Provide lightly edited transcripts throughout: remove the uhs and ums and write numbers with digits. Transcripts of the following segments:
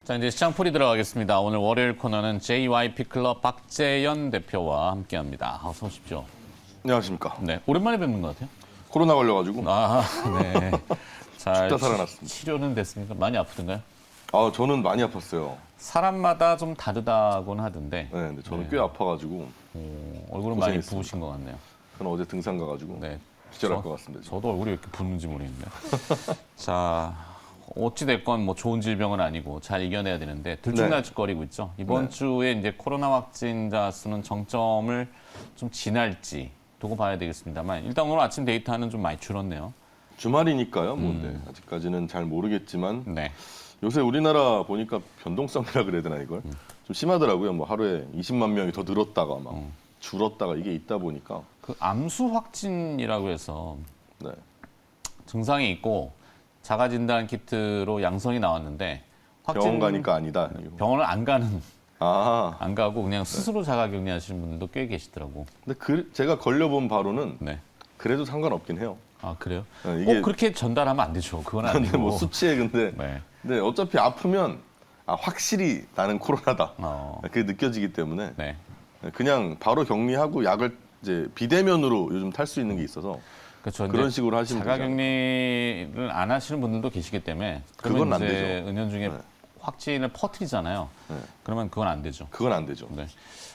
자, 이제 시장풀이 들어가겠습니다. 오늘 월요일 코너는 JYP 클럽 박재현 대표와 함께합니다. 어서 오십시오. 안녕하십니까. 네, 오랜만에 뵙는 것 같아요. 코로나 걸려가지고 아, 네. 잘 죽다 살아났습니다. 치료는 됐습니까? 많이 아프던가요? 저는 많이 아팠어요. 사람마다 좀 다르다고는 하던데. 네, 근데 저는 꽤 아파가지고 얼굴은 많이 고생했습니다. 부으신 것 같네요. 저는 어제 등산 가가지고 네. 기절할 것 같습니다. 지금. 저도 얼굴이 왜 이렇게 붓는지 모르겠네요. 자, 어찌됐건 뭐 좋은 질병은 아니고 잘 이겨내야 되는데 들쭉날쭉거리고 있죠. 이번 주에 이제 코로나 확진자 수는 정점을 좀 지날지 두고 봐야 되겠습니다만 일단 오늘 아침 데이터는 좀 많이 줄었네요. 주말이니까요. 뭔데 아직까지는 잘 모르겠지만 네. 요새 우리나라 보니까 변동성이라 그래야 되나 이걸 좀 심하더라고요. 뭐 하루에 20만 명이 더 늘었다가 막 줄었다가 이게 있다 보니까 그 암수 확진이라고 해서 네. 증상이 있고 자가 진단 키트로 양성이 나왔는데 병원 가니까 아니다. 병원을 안 가고 그냥 네. 스스로 자가 격리하시는 분들도 꽤 계시더라고. 근데 제가 걸려본 바로는 네. 그래도 상관없긴 해요. 아, 그래요? 네, 이게 그렇게 전달하면 안 되죠. 그건 안 근데 되고. 뭐 수치에 근데 네. 어차피 아프면 확실히 나는 코로나다. 어, 그게 느껴지기 때문에 네. 그냥 바로 격리하고 약을 이제 비대면으로 요즘 탈 수 있는 게 있어서 그렇죠. 그런 식으로 하시면 자가 되잖아요. 격리를 안 하시는 분들도 계시기 때문에 그건 그러면 안 이제 되죠. 은연중에 네. 확진을 퍼뜨리잖아요. 네. 그러면 그건 안 되죠. 그건 안 되죠. 네.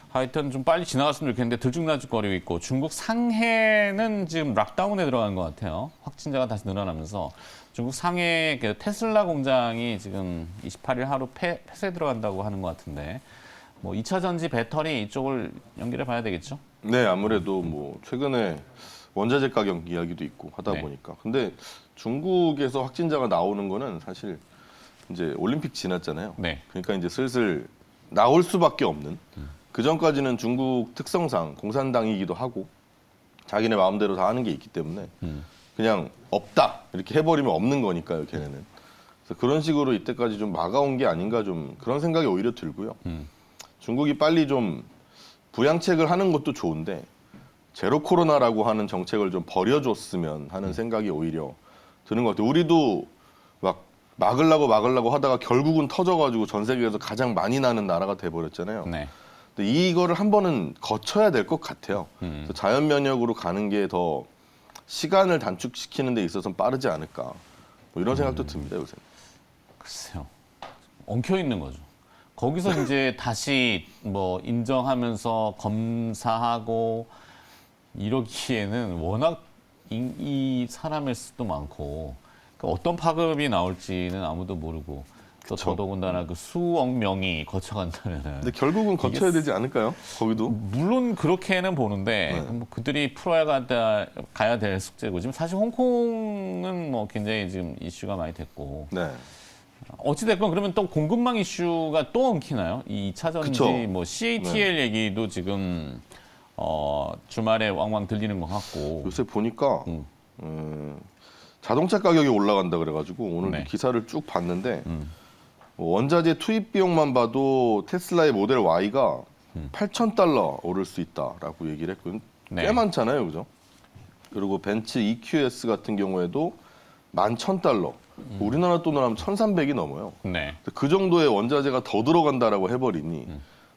하여튼 좀 빨리 지나갔으면 좋겠는데 들쭉날쭉거리고 있고 중국 상해는 지금 락다운에 들어간 것 같아요. 확진자가 다시 늘어나면서 중국 상해 그 테슬라 공장이 지금 28일 하루 폐쇄 들어간다고 하는 것 같은데 뭐 2차 전지 배터리 이쪽을 연결해 봐야 되겠죠? 네, 아무래도 뭐 최근에 원자재 가격 이야기도 있고 하다 네. 보니까. 근데 중국에서 확진자가 나오는 거는 사실 이제 올림픽 지났잖아요. 네. 그러니까 이제 슬슬 나올 수밖에 없는. 그 전까지는 중국 특성상 공산당이기도 하고 자기네 마음대로 다 하는 게 있기 때문에 그냥 없다 이렇게 해버리면 없는 거니까요, 걔네는. 그래서 그런 식으로 이때까지 좀 막아온 게 아닌가 좀 그런 생각이 오히려 들고요. 중국이 빨리 좀 부양책을 하는 것도 좋은데 제로 코로나라고 하는 정책을 좀 버려줬으면 하는 생각이 오히려 드는 것 같아요. 우리도 막 막으려고 하다가 결국은 터져가지고 전 세계에서 가장 많이 나는 나라가 돼버렸잖아요. 네. 근데 이거를 한 번은 거쳐야 될 것 같아요. 그래서 자연 면역으로 가는 게 더 시간을 단축시키는 데 있어서는 빠르지 않을까. 뭐 이런 생각도 듭니다, 요새. 글쎄요. 엉켜 있는 거죠. 거기서 이제 다시 뭐 인정하면서 검사하고 이러기에는 워낙 이 사람의 수도 많고 그러니까 어떤 파급이 나올지는 아무도 모르고 또 그쵸. 더더군다나 그 수억 명이 거쳐간다면은 근데 결국은 거쳐야 되지 않을까요? 거기도? 물론 그렇게는 보는데 뭐 그들이 가야 될 숙제고 지금 사실 홍콩은 뭐 굉장히 지금 이슈가 많이 됐고 네. 어찌됐건 그러면 또 공급망 이슈가 또 엉키나요? 이 2차 전지 그쵸. 뭐 CATL 얘기도 지금 주말에 왕왕 들리는 것 같고 요새 보니까 자동차 가격이 올라간다 그래가지고 오늘 네. 기사를 쭉 봤는데 뭐 원자재 투입 비용만 봐도 테슬라의 모델 Y가 $8,000 오를 수 있다라고 얘기를 했고 네. 꽤 많잖아요, 그죠? 그리고 벤츠 EQS 같은 경우에도 $11,000. 우리나라 돈으로 하면 1,300이 넘어요. 네. 그 정도의 원자재가 더 들어간다라고 해버리니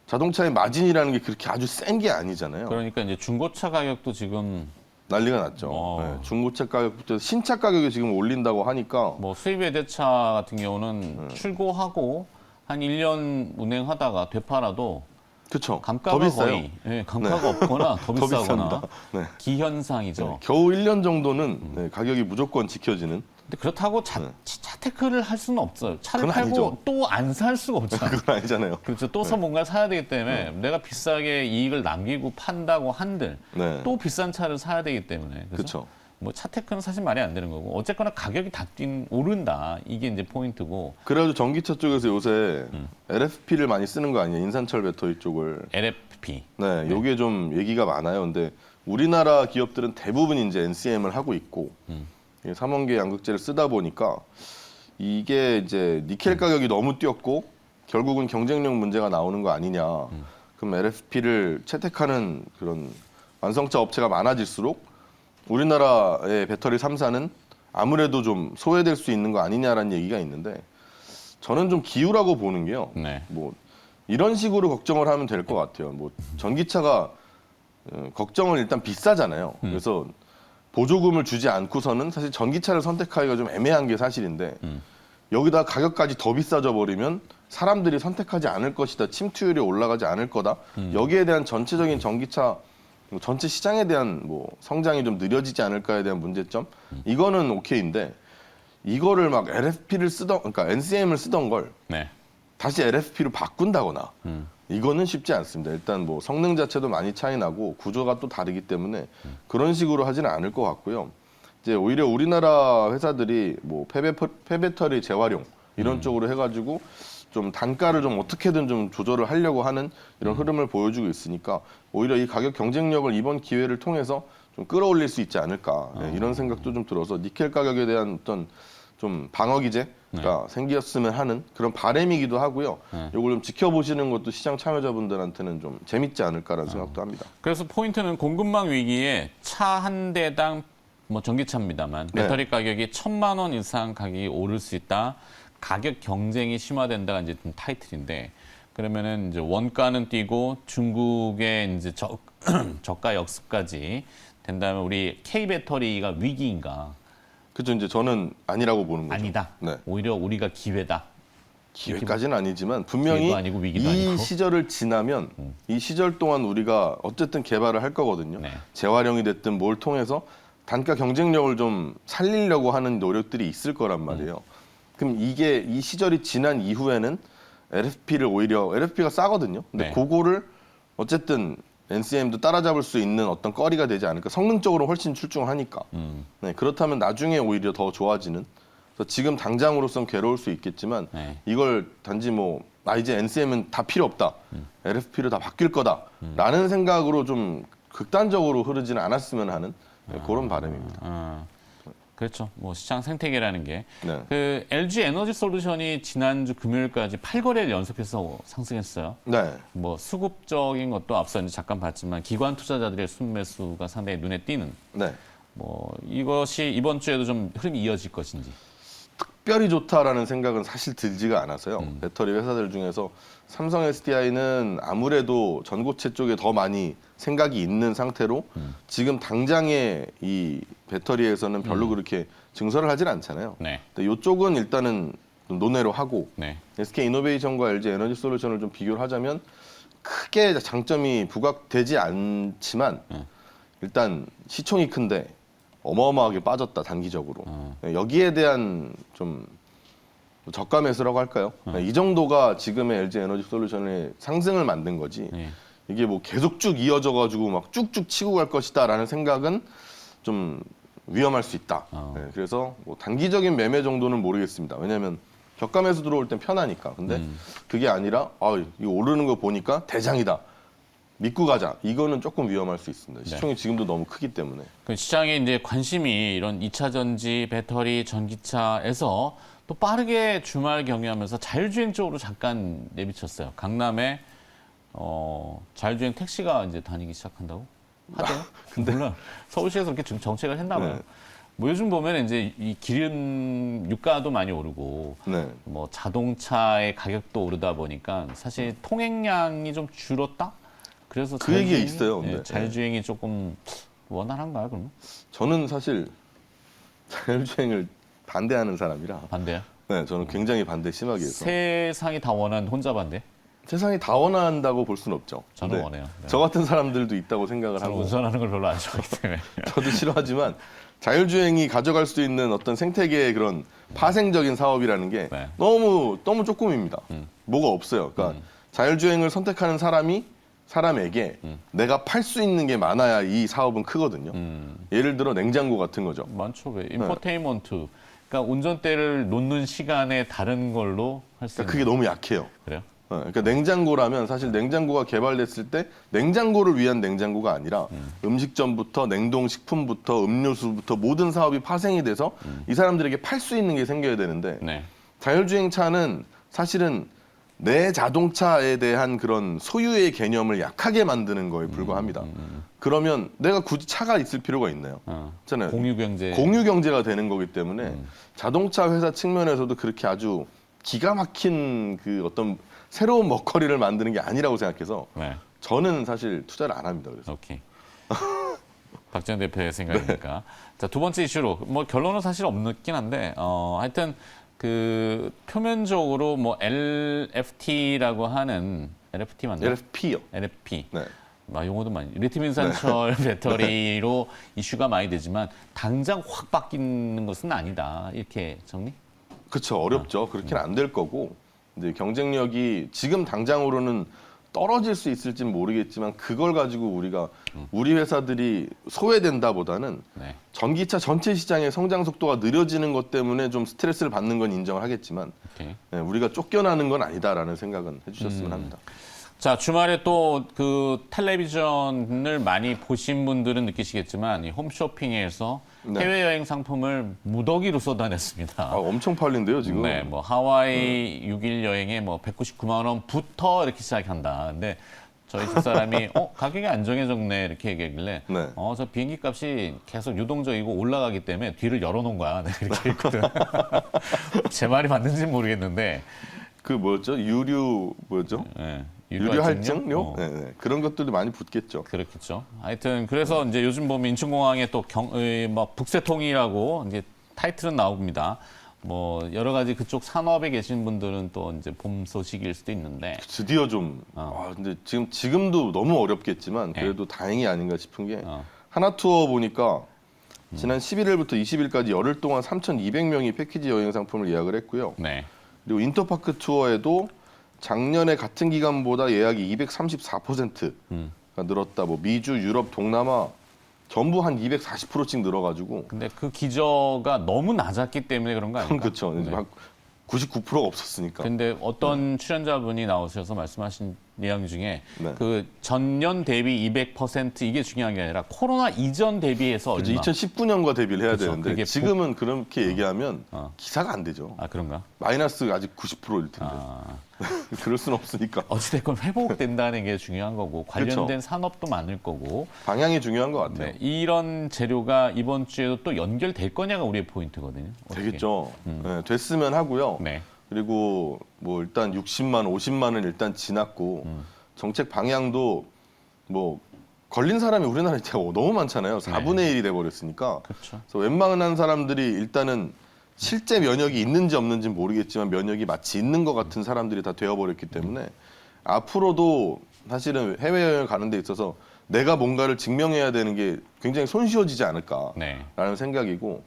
자동차의 마진이라는 게 그렇게 아주 센 게 아니잖아요. 그러니까 이제 중고차 가격도 지금 난리가 났죠. 네, 중고차 가격부터 신차 가격이 지금 올린다고 하니까 뭐 수입 외제차 같은 경우는 출고하고 한 1년 운행하다가 되팔아도 그쵸. 감가가 더 비싸요. 거의 감가가 없거나 더 더 비싸거나 비쌉니다. 네. 기현상이죠. 겨우 1년 정도는 네, 가격이 무조건 지켜지는. 근데 그렇다고 차테크를 할 수는 없어요. 차를 그건 팔고 아니죠. 또 안 살 수가 없잖아요. 그건 아니잖아요. 그렇죠. 또서 뭔가를 사야 되기 때문에 내가 비싸게 이익을 남기고 판다고 한들 네. 또 비싼 차를 사야 되기 때문에 그렇죠. 뭐 차테크는 사실 말이 안 되는 거고 어쨌거나 가격이 다 오른다 이게 이제 포인트고 그래가지고 전기차 쪽에서 요새 LFP를 많이 쓰는 거 아니에요? 인산철 배터리 쪽을. LFP 네, 요게 좀 얘기가 많아요. 근데 우리나라 기업들은 대부분 이제 NCM을 하고 있고 삼원계 양극재를 쓰다 보니까 이게 이제 니켈 가격이 너무 뛰었고 결국은 경쟁력 문제가 나오는 거 아니냐. 그럼 LFP를 채택하는 그런 완성차 업체가 많아질수록 우리나라의 배터리 3사는 아무래도 좀 소외될 수 있는 거 아니냐라는 얘기가 있는데 저는 좀 기우라고 보는 게요. 네. 뭐 이런 식으로 걱정을 하면 될 것 같아요. 뭐 전기차가 걱정을 일단 비싸잖아요. 그래서 보조금을 주지 않고서는 사실 전기차를 선택하기가 좀 애매한 게 사실인데 여기다 가격까지 더 비싸져 버리면 사람들이 선택하지 않을 것이다. 침투율이 올라가지 않을 거다. 여기에 대한 전체적인 전기차 전체 시장에 대한 뭐 성장이 좀 느려지지 않을까에 대한 문제점 이거는 오케이인데 이거를 막 LFP를 쓰던 그러니까 NCM을 쓰던 걸 네. 다시 LFP로 바꾼다거나 이거는 쉽지 않습니다. 일단 뭐 성능 자체도 많이 차이 나고 구조가 또 다르기 때문에 그런 식으로 하지는 않을 것 같고요. 이제 오히려 우리나라 회사들이 뭐 폐배터리 재활용 이런 쪽으로 해가지고 좀 단가를 좀 어떻게든 좀 조절을 하려고 하는 이런 흐름을 보여주고 있으니까 오히려 이 가격 경쟁력을 이번 기회를 통해서 좀 끌어올릴 수 있지 않을까 이런 생각도 좀 들어서 니켈 가격에 대한 어떤 좀 방어 기제가 생겼으면 하는 그런 바람이기도 하고요. 이걸 좀 지켜보시는 것도 시장 참여자분들한테는 좀 재밌지 않을까라는 생각도 합니다. 그래서 포인트는 공급망 위기에 차 한 대당 뭐 전기차입니다만 네. 배터리 가격이 1,000만 원 이상 가격이 오를 수 있다. 가격 경쟁이 심화된다가 이제 좀 타이틀인데 그러면은 이제 원가는 뛰고 중국의 이제 저가 역습까지 된다면 우리 K 배터리가 위기인가? 그죠? 이제 저는 아니라고 보는 거죠. 아니다. 네. 오히려 우리가 기회다. 기회까지는 아니지만 분명히 기회도 아니고 위기도 이 아니고. 시절을 지나면 이 시절 동안 우리가 어쨌든 개발을 할 거거든요. 네. 재활용이 됐든 뭘 통해서 단가 경쟁력을 좀 살리려고 하는 노력들이 있을 거란 말이에요. 그럼 이게 이 시절이 지난 이후에는 LFP를 오히려 LFP가 싸거든요. 근데 네. 그거를 어쨌든 NCM도 따라잡을 수 있는 어떤 거리가 되지 않을까. 성능적으로 훨씬 출중하니까. 네, 그렇다면 나중에 오히려 더 좋아지는. 그래서 지금 당장으로선 괴로울 수 있겠지만 네. 이걸 단지 뭐 이제 NCM은 다 필요 없다. LFP로 다 바뀔 거다라는 생각으로 좀 극단적으로 흐르지는 않았으면 하는 그런 바람입니다. 그렇죠. 뭐 시장 생태계라는 게. 네. 그 LG 에너지 솔루션이 지난주 금요일까지 8거래를 연속해서 상승했어요. 네. 뭐 수급적인 것도 앞서 이제 잠깐 봤지만 기관 투자자들의 순매수가 상당히 눈에 띄는. 네. 뭐 이것이 이번 주에도 좀 흐름이 이어질 것인지. 특별히 좋다라는 생각은 사실 들지가 않아서요. 배터리 회사들 중에서 삼성 SDI는 아무래도 전고체 쪽에 더 많이 생각이 있는 상태로 지금 당장의 이 배터리에서는 별로 그렇게 증설을 하진 않잖아요. 네. 근데 이쪽은 일단은 좀 논외로 하고 네. SK 이노베이션과 LG 에너지 솔루션을 좀 비교를 하자면 크게 장점이 부각되지 않지만 일단 시총이 큰데 어마어마하게 빠졌다 단기적으로 여기에 대한 좀 저가 매수라고 할까요? 이 정도가 지금의 LG 에너지 솔루션의 상승을 만든 거지. 네. 이게 뭐 계속 쭉 이어져 가지고 막 쭉쭉 치고 갈 것이다라는 생각은 좀 위험할 수 있다. 네, 그래서 뭐 단기적인 매매 정도는 모르겠습니다. 왜냐하면 저가 매수 들어올 땐 편하니까. 근데 그게 아니라 이거 오르는 거 보니까 대장이다. 믿고 가자. 이거는 조금 위험할 수 있습니다. 시총이 지금도 너무 크기 때문에. 그 시장에 이제 관심이 이런 2차 전지, 배터리, 전기차에서 또 빠르게 주말 경유하면서 자율주행 쪽으로 잠깐 내비쳤어요. 강남에 자율주행 택시가 이제 다니기 시작한다고 하대요. 근데 몰라. 서울시에서 그렇게 정책을 했나 봐요. 네. 뭐 요즘 보면 이제 이 기름 유가도 많이 오르고 네. 뭐 자동차의 가격도 오르다 보니까 사실 통행량이 좀 줄었다. 그래서 그 얘기가 있어요, 근데. 자율주행이 조금 원활한가요, 그러면? 저는 사실 자율주행을 반대하는 사람이라. 반대야? 네, 저는 굉장히 반대 심하게 해서. 세상이 다 원하는 혼자 반대? 세상이 다 원한다고 볼 수는 없죠. 저는 근데 원해요. 네. 저 같은 사람들도 있다고 생각을 저는 하고 운전하는 걸 별로 안 좋아하기 때문에. 저도 싫어하지만 자율주행이 가져갈 수 있는 어떤 생태계의 그런 파생적인 사업이라는 게 네. 너무 조금입니다. 뭐가 없어요. 그러니까 자율주행을 선택하는 사람에게 내가 팔 수 있는 게 많아야 이 사업은 크거든요. 예를 들어 냉장고 같은 거죠. 많죠. 왜? 인포테인먼트. 그러니까 운전대를 놓는 시간에 다른 걸로 할 수 있는. 그러니까 그게 너무 약해요. 그래요? 그러니까 냉장고라면 사실 냉장고가 개발됐을 때 냉장고를 위한 냉장고가 아니라 음식점부터 냉동식품부터 음료수부터 모든 사업이 파생이 돼서 이 사람들에게 팔 수 있는 게 생겨야 되는데 네. 자율주행차는 사실은 내 자동차에 대한 그런 소유의 개념을 약하게 만드는 거에 불과합니다. 그러면 내가 굳이 차가 있을 필요가 있나요? 있잖아요. 공유 경제. 공유 경제가 되는 거기 때문에 자동차 회사 측면에서도 그렇게 아주 기가 막힌 그 어떤 새로운 먹거리를 만드는 게 아니라고 생각해서 네. 저는 사실 투자를 안 합니다. 그래서 오케이. 박지원 대표의 생각이니까. 자, 두 번째 이슈로 뭐 결론은 사실 없긴 한데 하여튼 그 표면적으로 뭐 LFT라고 하는 LFT 맞나요? LFP요. LFP. 네. 용어도 많이. 리튬 인산철 배터리로 이슈가 많이 되지만 당장 확 바뀌는 것은 아니다. 이렇게 정리? 그렇죠. 어렵죠. 그렇게는 안 될 거고. 근데 경쟁력이 지금 당장으로는 떨어질 수 있을지는 모르겠지만 그걸 가지고 우리가 우리 회사들이 소외된다보다는 네. 전기차 전체 시장의 성장 속도가 느려지는 것 때문에 좀 스트레스를 받는 건 인정을 하겠지만 오케이. 우리가 쫓겨나는 건 아니다라는 생각은 해주셨으면 합니다. 자, 주말에 또 그 텔레비전을 많이 보신 분들은 느끼시겠지만 이 홈쇼핑에서 네. 해외여행 상품을 무더기로 쏟아냈습니다. 엄청 팔린대요 지금. 네, 뭐 하와이 6일 여행에 뭐 199만 원부터 이렇게 시작한다. 근데 저희 집사람이 가격이 안 정해졌네 이렇게 얘기하길래 네. 저 비행기 값이 계속 유동적이고 올라가기 때문에 뒤를 열어놓은 거야. 내가 이렇게 했거든. 제 말이 맞는지는 모르겠는데 그 뭐였죠? 유류 뭐였죠? 네, 유류 할증료? 어. 네, 그런 것들도 많이 붙겠죠. 그렇겠죠. 하여튼 그래서 이제 요즘 보면 인천공항에 또 막 북새통이라고 이제 타이틀은 나옵니다. 뭐 여러 가지 그쪽 산업에 계신 분들은 또 이제 봄 소식일 수도 있는데 드디어 좀. 근데 지금도 너무 어렵겠지만 그래도 다행이 아닌가 싶은 게 하나투어 보니까 지난 11일부터 20일까지 열흘 동안 3,200명이 패키지 여행 상품을 예약을 했고요. 네. 그리고 인터파크 투어에도 작년에 같은 기간보다 예약이 234%가 늘었다. 뭐 미주, 유럽, 동남아 전부 한 240%씩 늘어가지고. 근데 그 기저가 너무 낮았기 때문에 그런 거 아닐까? 그렇죠. 네. 한 99%가 없었으니까. 근데 어떤 출연자분이 나오셔서 말씀하신 내용 중에 네. 그 전년 대비 200% 이게 중요한 게 아니라 코로나 이전 대비해서 그렇죠. 얼마? 2019년과 대비를 해야 그렇죠. 되는데 그게 지금은 그렇게 얘기하면 기사가 안 되죠. 아, 그런가? 마이너스 아직 90%일 텐데. 그럴 수는 없으니까. 어찌됐건 회복된다는 게 중요한 거고 관련된 그렇죠. 산업도 많을 거고 방향이 중요한 것 같아요. 네, 이런 재료가 이번 주에도 또 연결될 거냐가 우리의 포인트거든요. 어떻게? 되겠죠. 네, 됐으면 하고요. 네. 그리고 뭐 일단 60만, 50만은 일단 지났고 정책 방향도 뭐 걸린 사람이 우리나라에 너무 많잖아요. 4분의 1이 돼버렸으니까. 그렇죠. 그래서 웬만한 사람들이 일단은 실제 면역이 있는지 없는지는 모르겠지만 면역이 마치 있는 것 같은 사람들이 다 되어버렸기 때문에 앞으로도 사실은 해외여행을 가는 데 있어서 내가 뭔가를 증명해야 되는 게 굉장히 손쉬워지지 않을까라는 네. 생각이고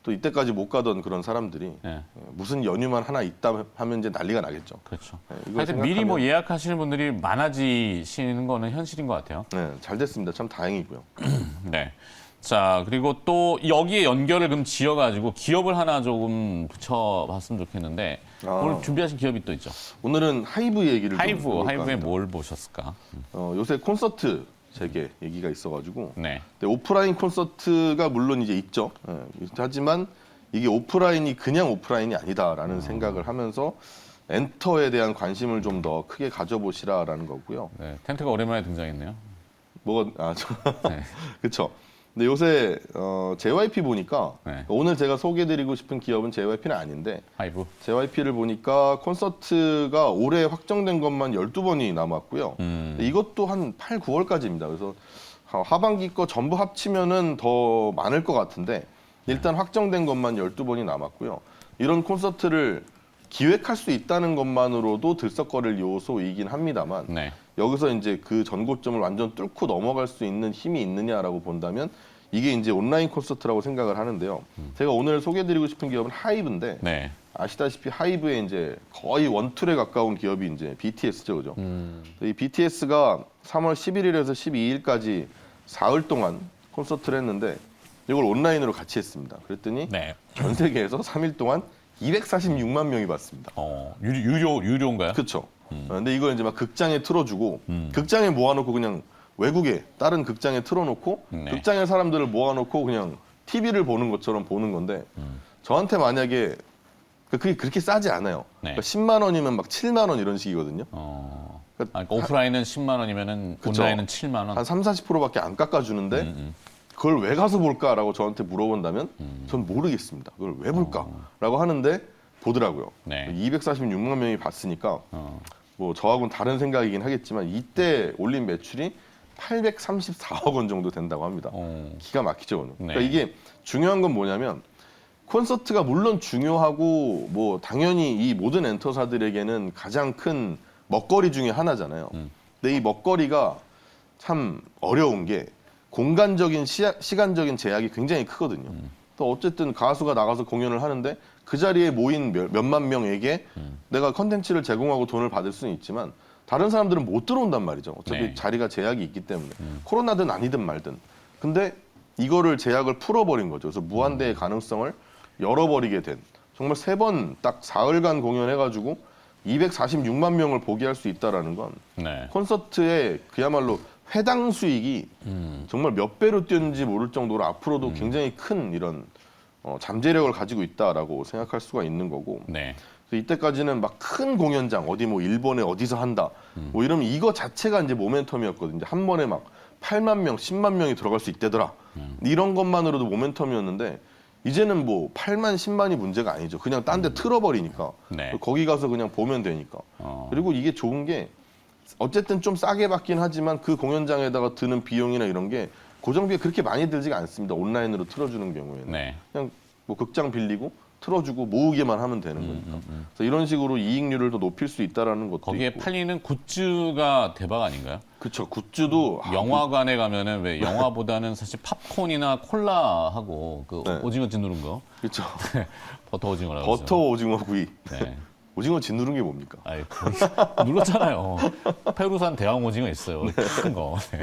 또 이때까지 못 가던 그런 사람들이 네. 무슨 연휴만 하나 있다 하면 이제 난리가 나겠죠. 그렇죠. 이걸 하여튼 미리 뭐 생각하면- 예약하시는 분들이 많아지시는 거는 현실인 것 같아요. 네, 잘 됐습니다. 참 다행이고요. 네. 자, 그리고 또 여기에 연결을 그럼 지어가지고 기업을 하나 조금 붙여봤으면 좋겠는데 오늘 준비하신 기업이 또 있죠. 오늘은 하이브 얘기를 좀 해볼까 하이브에 합니다. 뭘 보셨을까? 요새 콘서트 재개 얘기가 있어가지고 네. 근데 오프라인 콘서트가 물론 이제 있죠. 하지만 이게 오프라인이 그냥 오프라인이 아니다라는 생각을 하면서 엔터에 대한 관심을 좀 더 크게 가져보시라라는 거고요. 네. 텐트가 오랜만에 등장했네요. 네. 그렇죠. 근데 요새 JYP 보니까 네. 오늘 제가 소개드리고 싶은 기업은 JYP는 아닌데 하이브. JYP를 보니까 콘서트가 올해 확정된 것만 12번이 남았고요. 이것도 한 8, 9월까지입니다. 그래서 하반기 거 전부 합치면은 더 많을 것 같은데 일단 확정된 것만 12번이 남았고요. 이런 콘서트를 기획할 수 있다는 것만으로도 들썩거릴 요소이긴 합니다만 네. 여기서 이제 그 전고점을 완전 뚫고 넘어갈 수 있는 힘이 있느냐라고 본다면 이게 이제 온라인 콘서트라고 생각을 하는데요. 제가 오늘 소개드리고 싶은 기업은 하이브인데 네. 아시다시피 하이브의 이제 거의 원툴에 가까운 기업이 이제 BTS죠, 그죠? 이 BTS가 3월 11일에서 12일까지 사흘 동안 콘서트를 했는데 이걸 온라인으로 같이 했습니다. 그랬더니 네. 전 세계에서 3일 동안 246만 명이 봤습니다. 유료인가요? 그렇죠. 근데 이걸 이제 막 극장에 틀어주고 극장에 모아놓고 그냥 외국에 다른 극장에 틀어놓고 네. 극장의 사람들을 모아놓고 그냥 TV를 보는 것처럼 보는 건데 저한테 만약에 그게 그렇게 싸지 않아요. 네. 그러니까 10만 원이면 막 7만 원 이런 식이거든요. 그러니까 오프라인은 10만 원이면은 그쵸. 온라인은 7만 원. 한 3, 40%밖에 안 깎아주는데 그걸 왜 가서 볼까라고 저한테 물어본다면 전 모르겠습니다. 그걸 왜 볼까라고 하는데 보더라고요. 네. 246만 명이 봤으니까 뭐 저하고는 다른 생각이긴 하겠지만 이때 올린 매출이 834억 원 정도 된다고 합니다. 기가 막히죠. 오늘. 그러니까 네. 이게 중요한 건 뭐냐면 콘서트가 물론 중요하고 뭐 당연히 이 모든 엔터사들에게는 가장 큰 먹거리 중에 하나잖아요. 근데 이 먹거리가 참 어려운 게 공간적인 시간적인 제약이 굉장히 크거든요. 또 어쨌든 가수가 나가서 공연을 하는데 그 자리에 모인 몇만 명에게 내가 컨텐츠를 제공하고 돈을 받을 수는 있지만 다른 사람들은 못 들어온단 말이죠. 어차피 네. 자리가 제약이 있기 때문에 코로나든 아니든 말든. 근데 이거를 제약을 풀어버린 거죠. 그래서 무한대의 가능성을 열어버리게 된 정말 3번 딱 사흘간 공연해가지고 246만 명을 보게 할 수 있다라는 건 네. 콘서트의 그야말로 회당 수익이 정말 몇 배로 뛰었는지 모를 정도로 앞으로도 굉장히 큰 이런 잠재력을 가지고 있다라고 생각할 수가 있는 거고 네. 그래서 이때까지는 막 큰 공연장 어디 뭐 일본에 어디서 한다 뭐 이러면 이거 자체가 이제 모멘텀이었거든요. 한 번에 막 8만 명, 10만 명이 들어갈 수 있대더라. 이런 것만으로도 모멘텀이었는데 이제는 뭐 8만, 10만이 문제가 아니죠. 그냥 딴 데 틀어버리니까 네. 거기 가서 그냥 보면 되니까. 그리고 이게 좋은 게 어쨌든 좀 싸게 받긴 하지만 그 공연장에다가 드는 비용이나 이런 게 고정비가 그렇게 많이 들지가 않습니다. 온라인으로 틀어주는 경우에는. 네. 그냥 뭐 극장 빌리고 틀어주고 모으기만 하면 되는 거니까. 그래서 이런 식으로 이익률을 더 높일 수 있다라는 것도 거기에 있고. 팔리는 굿즈가 대박 아닌가요? 그쵸. 굿즈도 영화관에 가면은 왜 영화보다는 사실 팝콘이나 콜라하고 그 네. 오징어 짓누른 거 그쵸. 버터 오징어라고 버터 오징어 구이. 네. 오징어 짓누른 게 뭡니까? 아이 거기 눌렀잖아요. 페루산 대왕 오징어 있어요. 큰 거. 네.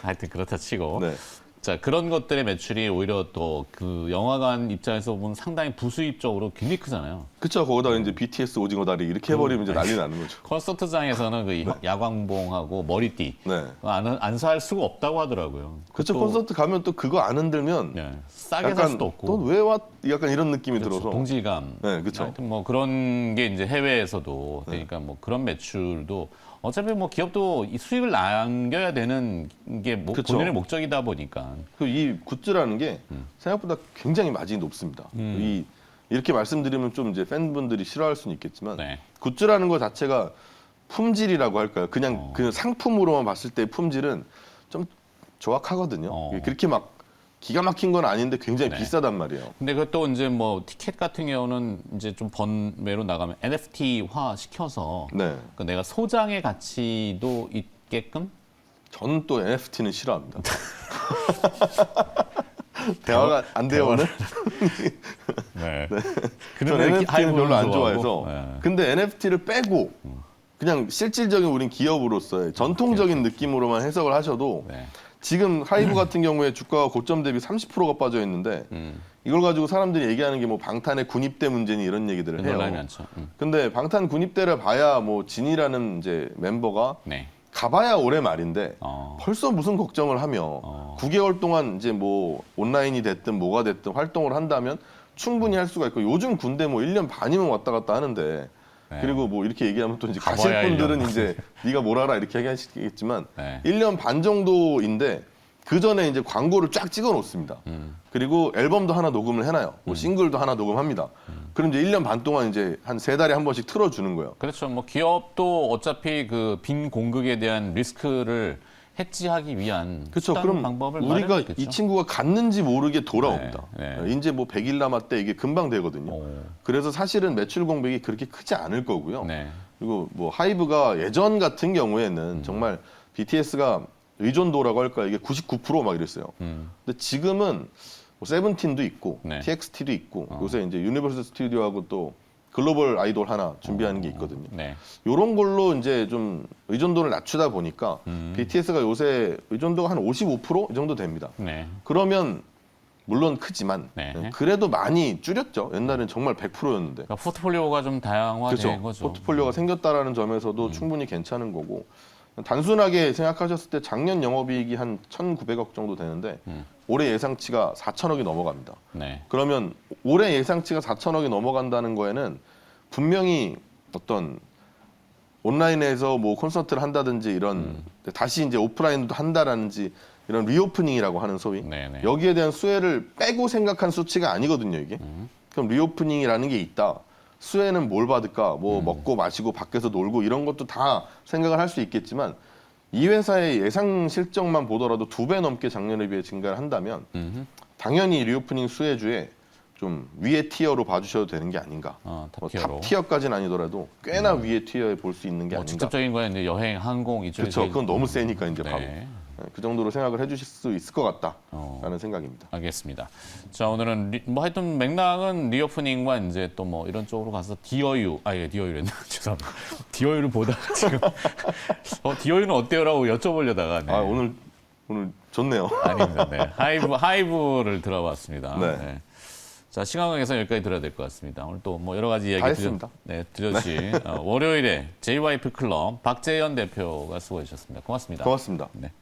하여튼 그렇다 치고. 네. 자 그런 것들의 매출이 오히려 또 그 영화관 입장에서 보면 상당히 부수입적으로 굉장히 크잖아요. 그쵸. 거기다가 이제 BTS 오징어 다리 이렇게 해버리면 이제 난리 나는 거죠. 콘서트장에서는 그 야광봉하고 머리띠 네. 안 살 수가 없다고 하더라고요. 그쵸. 또, 콘서트 가면 또 그거 안 흔들면 네, 싸게 살 수도 없고. 또 왜 왔? 약간 이런 느낌이 그렇죠. 들어서. 동질감. 네, 그쵸. 하여튼 뭐 그런 게 이제 해외에서도 그러니까 뭐 그런 매출도 어차피 뭐 기업도 이 수익을 남겨야 되는 게 그쵸. 본인의 목적이다 보니까. 이 굿즈라는 게 생각보다 굉장히 마진이 높습니다. 이렇게 말씀드리면 좀 이제 팬분들이 싫어할 수는 있겠지만 네. 굿즈라는 것 자체가 품질이라고 할까요? 그냥 그 상품으로만 봤을 때 품질은 좀 조악하거든요. 그렇게 막 기가 막힌 건 아닌데 굉장히 네. 비싸단 말이에요. 근데 그것도 이제 뭐 티켓 같은 경우는 이제 좀 번외로 나가면 NFT화 시켜서 네. 그 내가 소장의 가치도 있게끔 저는 또 NFT는 싫어합니다. 대화가 안 돼요 오늘? 네. 전 NFT는 별로 안 좋아해서. 네. 근데 NFT를 빼고 그냥 실질적인 우린 기업으로서의 전통적인 느낌으로만 해석을 하셔도 네. 지금 하이브 같은 경우에 주가가 고점 대비 30%가 빠져 있는데 이걸 가지고 사람들이 얘기하는 게 뭐 방탄의 군입대 문제니 이런 얘기들을 해요. 논란이 많죠. 근데 방탄 군입대를 봐야 뭐 진이라는 이제 멤버가 네. 가봐야 올해 말인데 어. 벌써 무슨 걱정을 하며 9개월 동안 이제 뭐 온라인이 됐든 뭐가 됐든 활동을 한다면 충분히 할 수가 있고 요즘 군대 뭐 1년 반이면 왔다 갔다 하는데 네. 그리고 뭐 이렇게 얘기하면 또 이제 가봐야 가실 분들은 1년. 이제 네가 뭘 알아 이렇게 얘기하시겠지만 네. 1년 반 정도인데 그 전에 이제 광고를 쫙 찍어 놓습니다. 그리고 앨범도 하나 녹음을 해놔요. 뭐 싱글도 하나 녹음합니다. 그럼 이제 1년 반 동안 이제 한 3달에 한 번씩 틀어주는 거예요. 그렇죠. 뭐 기업도 어차피 그 빈 공급에 대한 리스크를 해지하기 위한 그렇죠. 수단, 그럼 방법을 우리가 마련했겠죠. 이 친구가 갔는지 모르게 돌아옵니다. 네, 네. 이제 뭐 100일 남았대 이게 금방 되거든요. 오. 그래서 사실은 매출 공백이 그렇게 크지 않을 거고요. 네. 그리고 뭐 하이브가 예전 같은 경우에는 정말 BTS가 의존도라고 할까 이게 99%막 이랬어요. 근데 지금은 뭐 세븐틴도 있고 네. TXT도 있고 요새 이제 유니버설 스튜디오하고 또 글로벌 아이돌 하나 준비하는 게 있거든요. 네. 요런 걸로 이제 좀 의존도를 낮추다 보니까 BTS가 요새 의존도가 한 55%이 정도 됩니다. 네. 그러면 물론 크지만 네. 그래도 많이 줄였죠. 옛날엔 정말 100%였는데. 그러니까 포트폴리오가 좀 다양화된 그렇죠. 거죠. 포트폴리오가 생겼다라는 점에서도 충분히 괜찮은 거고 단순하게 생각하셨을 때 작년 영업이익이 한 1,900억 정도 되는데 올해 예상치가 4,000억이 넘어갑니다. 네. 그러면 올해 예상치가 4,000억이 넘어간다는 거에는 분명히 어떤 온라인에서 뭐 콘서트를 한다든지 이런 다시 이제 오프라인도 한다라든지 이런 리오프닝이라고 하는 소위 네네. 여기에 대한 수혜를 빼고 생각한 수치가 아니거든요 이게. 그럼 리오프닝이라는 게 있다. 수혜는 뭘 받을까? 뭐 먹고 마시고 밖에서 놀고 이런 것도 다 생각을 할 수 있겠지만 이 회사의 예상 실적만 보더라도 2배 넘게 작년에 비해 증가를 한다면 당연히 리오프닝 수혜주에 좀 위의 티어로 봐주셔도 되는 게 아닌가. 탑 티어로. 탑 티어까지는 아니더라도 꽤나 위의 티어에 볼 수 있는 게 아닌가. 직접적인 거는 이제 여행, 항공 이쪽에 그렇죠. 그건 너무 세니까 이제 바로. 네. 그 정도로 생각을 해주실 수 있을 것 같다라는 생각입니다. 알겠습니다. 자, 오늘은 뭐 하여튼 맥락은 리오프닝과 이제 또 뭐 이런 쪽으로 가서 디어유, 디어유랬나? 죄송합니다. 디어유를 보다가 지금 디어유는 어때요라고 여쭤보려다가 네. 오늘 좋네요. 아닙니다. 네. 하이브를 들어봤습니다. 네. 자, 시간관계에서 여기까지 들어야 될 것 같습니다. 오늘 또 뭐 여러 가지 이야기 했습니다. 들려주신 월요일에 JYP 클럽 박재현 대표가 수고해 주셨습니다. 고맙습니다. 고맙습니다. 네.